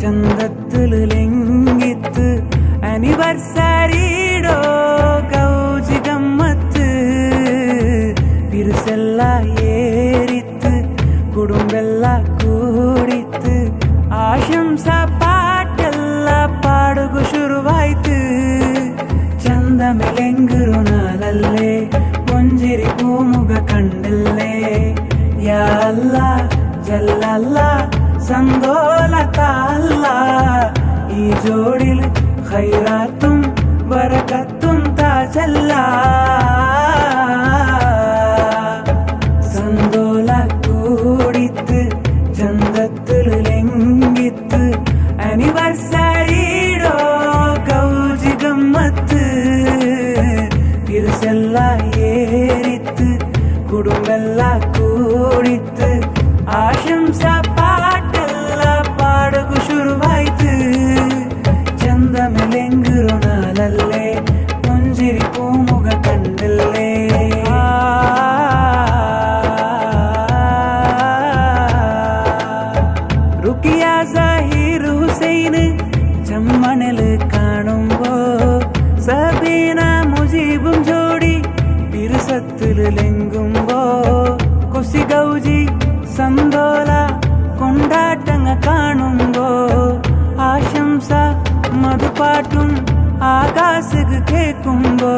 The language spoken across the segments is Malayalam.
ಚಂದತ್ತಲು ಲೆಂಗಿತ್ತು ಆನಿವರ್ಸರಿಡೋ ಗೌಜಿ ಗಮ್ಮತ್ತು ಬಿರುಸೆಲ್ಲ ಏರಿತ್ತು ಕುಡುಂಬೆಲ್ಲ ಕೂಡಿತ್ತು ಆಶಂಸ ಪಾಟೆಲ್ಲ ಪಾಡುಗು ಶುರುವಾಯ್ತು ಚಂದ ಮೆಲೆಂಗುರು ನಾಲಲ್ಲೇ ಪೊಂಜಿರಿ പൂമുഖ കണ്ടില്ലേ യാ അല്ലാ ജല്ലല്ലാ സന്തോലത അല്ലാ ഈ ജോഡിൽ ഖൈറാത്തും ബറകത്തും താജല്ലാ സന്തോല കൂടിത്ത് ചന്തത്തിൽ ലെങ്കിത്ത് ആനിവേഴ്സറിഡോ ഗൗജി ഗമ്മത്ത് ಬಿರುಸೆಲ್ಲ ಏರಿತ್ತು ಕುಡುಂಬೆಲ್ಲ ಕೂಡಿತ್ತು ಆಶಂಸ ಪಾಟೆಲ್ಲ ಪಾಡುಗು ಶುರುವಾಯ್ತು ಚಂದ ಮೆಲೆಂಗುರು ನಾಲಲ್ಲೇ ಪುಂಜಿರಿ പൂമുഖ കണ്ടില്ലേ റുക്കിയ സഹീർ ഹുസൈന് ചമ്മണല് കാണുമ്പോ സബീന മുജീബും ജോഡി ബിരുസത്തില് ലെങ്കുമ്പോ കൊസി ഗൗജി സന്തോല കൊണ്ടാട്ടങ്ങ കാണുമ്പോ ആശംസ മധുപാട്ടും ആകാശക്ക് കേൾക്കുമ്പോ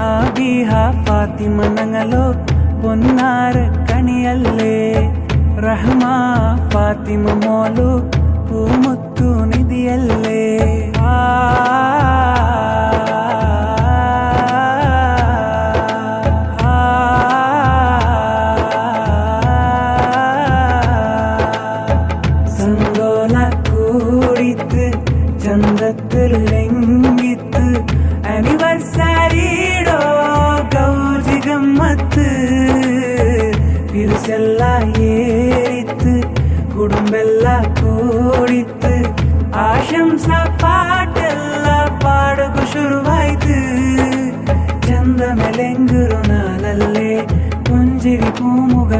ആബിഹ ഫാത്തിമ ഞങ്ങളോ പൊന്നാര കണിയല്ലേ റഹ്മ ഫാത്തിമ മോളു പൂമുത്തു നിധിയല്ലേ സന്തോല കൂടിത്ത് ചന്തത്തിൽ ലെങ്കിത്ത് ആനിവേഴ്സറിഡോ ഗൗജി ഗമ്മത്ത് ಬಿರುಸೆಲ್ಲ ಏರಿತ್ತು ಕುಡುಂಬೆಲ್ಲ ಕೂಡಿತ್ತು ಆಶಂಸ ಪಾಟೆಲ್ಲ ಪಾಡುಗು ಶುರುವಾಯ್ತು ಚಂದ ಮೆಲೆಂಗುರು ನಾಲಲ್ಲೇ ಪುಂಜಿರಿ പൂമുഖ